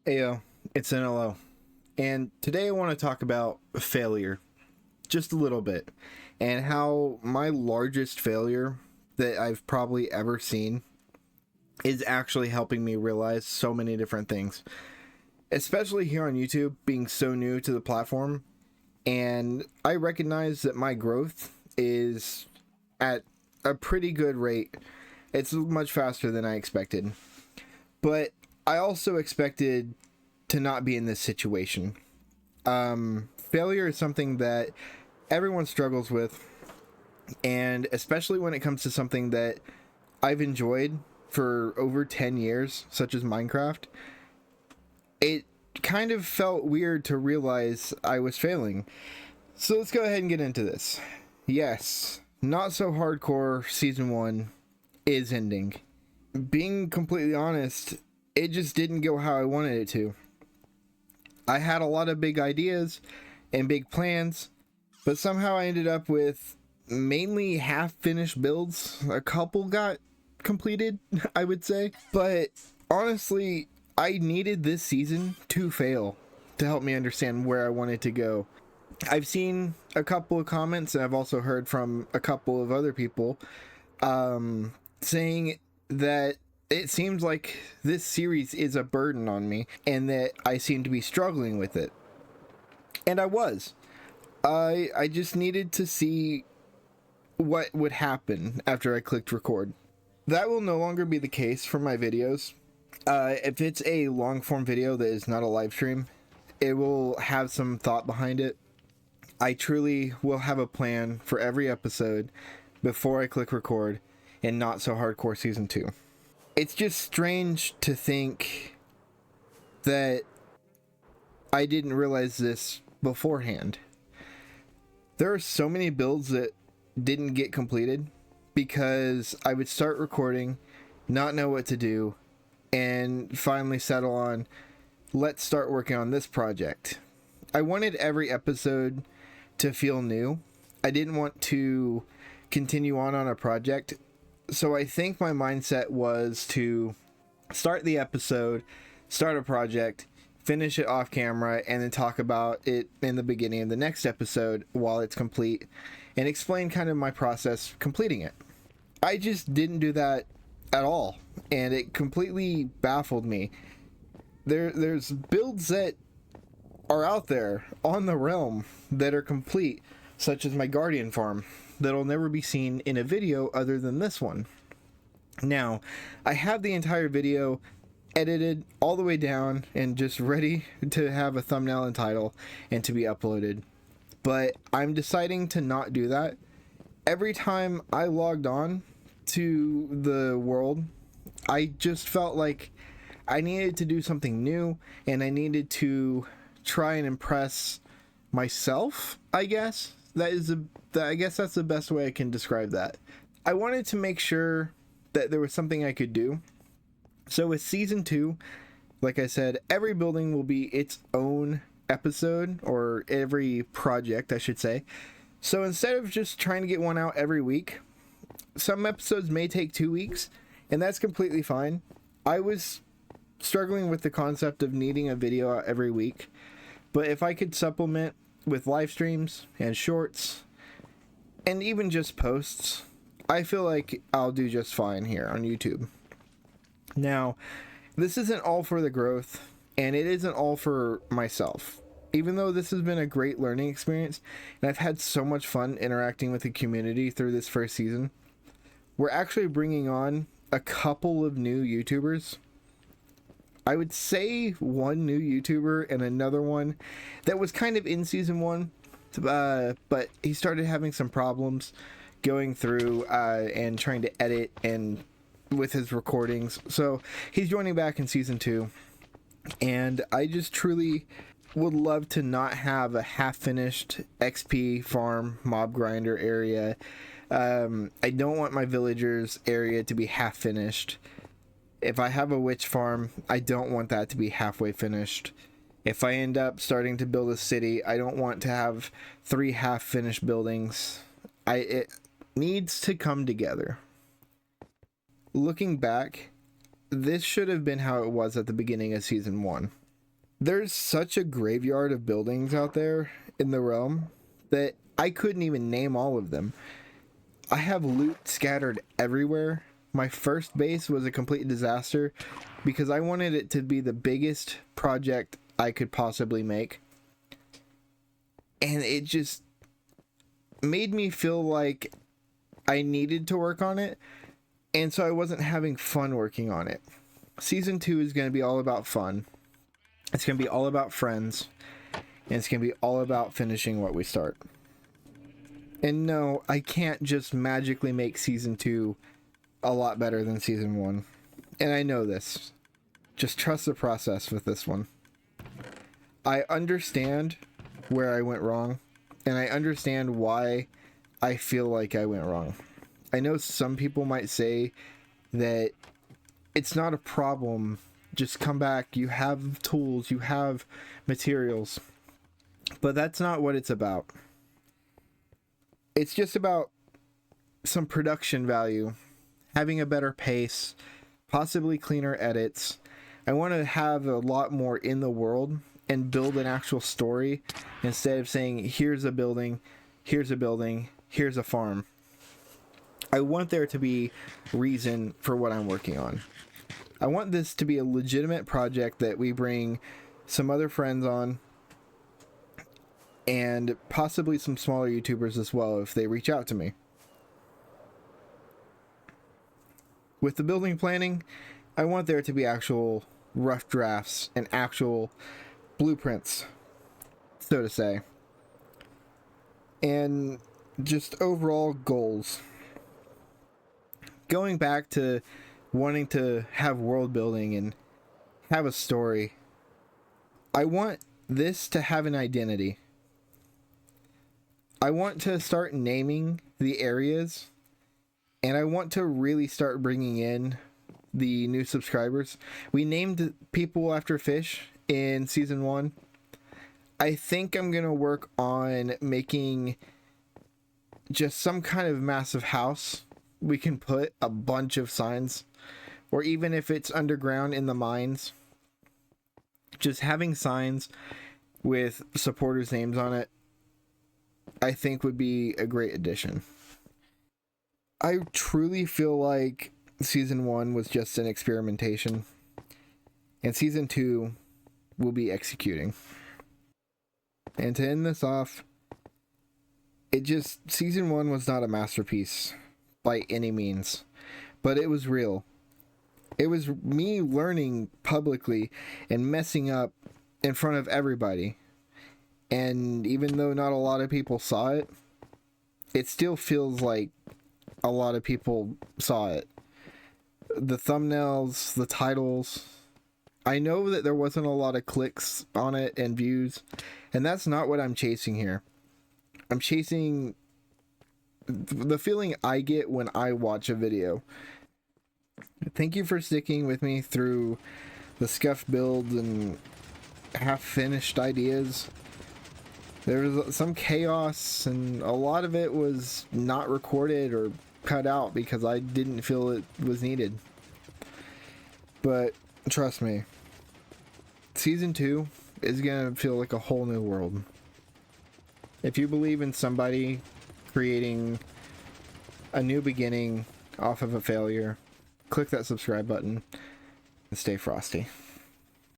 Ayo, it's NLO, and today I want to talk about failure just a little bit and how my largest failure that I've probably ever seen is actually helping me realize so many different things, especially here on YouTube, being so new to the platform. And I recognize that my growth is at a pretty good rate. It's much faster than I expected, but I also expected to not be in this situation. Failure is something that everyone struggles with, and especially when it comes to something that I've enjoyed for over 10 years, such as Minecraft, it kind of felt weird to realize I was failing. So let's go ahead and get into this. Yes, Not So Hardcore Season 1 is ending. Being completely honest, it just didn't go how I wanted it to. I had a lot of big ideas and big plans, but somehow I ended up with mainly half-finished builds. A couple got completed, I would say. But honestly, I needed this season to fail to help me understand where I wanted to go. I've seen a couple of comments, and I've also heard from a couple of other people saying that it seems like this series is a burden on me and that I seem to be struggling with it. And I was. I just needed to see what would happen after I clicked record. That will no longer be the case for my videos. If it's a long form video that is not a live stream, it will have some thought behind it. I truly will have a plan for every episode before I click record in Not So Hardcore Season 2. It's just strange to think that I didn't realize this beforehand. There are so many builds that didn't get completed because I would start recording, not know what to do, and finally settle on, let's start working on this project. I wanted every episode to feel new. I didn't want to continue on a project. So I think my mindset was to start the episode, start a project, finish it off camera, and then talk about it in the beginning of the next episode while it's complete, and explain kind of my process completing it. I just didn't do that at all, and it completely baffled me. There's builds that are out there on the realm that are complete, such as my Guardian farm, that'll never be seen in a video other than this one. Now, I have the entire video edited all the way down and just ready to have a thumbnail and title and to be uploaded. But I'm deciding to not do that. Every time I logged on to the world, I just felt like I needed to do something new, and I needed to try and impress myself, I guess. I guess that's the best way I can describe that. I wanted to make sure that there was something I could do. So with Season 2, like I said, every building will be its own episode, or every project, I should say. So instead of just trying to get one out every week, some episodes may take 2 weeks, and that's completely fine. I was struggling with the concept of needing a video out every week, but if I could supplement with live streams and shorts and even just posts, I feel like I'll do just fine here on YouTube. Now, this isn't all for the growth, and it isn't all for myself. Even though this has been a great learning experience, and I've had so much fun interacting with the community through this first season, we're actually bringing on a couple of new YouTubers. I would say one new YouTuber and another one that was kind of in Season 1, but he started having some problems going through and trying to edit and with his recordings. So he's joining back in Season 2, and I just truly would love to not have a half-finished XP farm mob grinder area. I don't want my villagers area to be half-finished. If I have a witch farm, I don't want that to be halfway finished. If I end up starting to build a city, I don't want to have 3 half-finished buildings. It needs to come together. Looking back, this should have been how it was at the beginning of Season 1. There's such a graveyard of buildings out there in the realm that I couldn't even name all of them. I have loot scattered everywhere. My first base was a complete disaster because I wanted it to be the biggest project I could possibly make. And it just made me feel like I needed to work on it, and so I wasn't having fun working on it. Season 2 is going to be all about fun. It's going to be all about friends, and it's going to be all about finishing what we start. And no, I can't just magically make Season 2 a lot better than Season 1. And I know this. Just trust the process with this one. I understand where I went wrong, and I understand why I feel like I went wrong. I know some people might say that it's not a problem, just come back, you have tools, you have materials, but that's not what it's about. It's just about some production value, having a better pace, possibly cleaner edits. I want to have a lot more in the world and build an actual story instead of saying, here's a building, here's a building, here's a farm. I want there to be reason for what I'm working on. I want this to be a legitimate project that we bring some other friends on, and possibly some smaller YouTubers as well if they reach out to me. With the building planning, I want there to be actual rough drafts and actual blueprints, so to say. And just overall goals. Going back to wanting to have world building and have a story, I want this to have an identity. I want to start naming the areas, and I want to really start bringing in the new subscribers. We named people after fish in Season 1. I think I'm going to work on making just some kind of massive house. We can put a bunch of signs, or even if it's underground in the mines, just having signs with supporters' names on it, I think would be a great addition. I truly feel like Season 1 was just an experimentation, and Season 2 will be executing. And to end this off, Season 1 was not a masterpiece by any means, but it was real. It was me learning publicly and messing up in front of everybody. And even though not a lot of people saw it, it still feels like a lot of people saw it. The thumbnails, the titles. I know that there wasn't a lot of clicks on it and views, and that's not what I'm chasing here. I'm chasing the feeling I get when I watch a video. Thank you for sticking with me through the scuffed builds and half-finished ideas. There was some chaos, and a lot of it was not recorded or cut out because I didn't feel it was needed. But trust me, Season 2 is gonna feel like a whole new world. If you believe in somebody creating a new beginning off of a failure, click that subscribe button and stay frosty.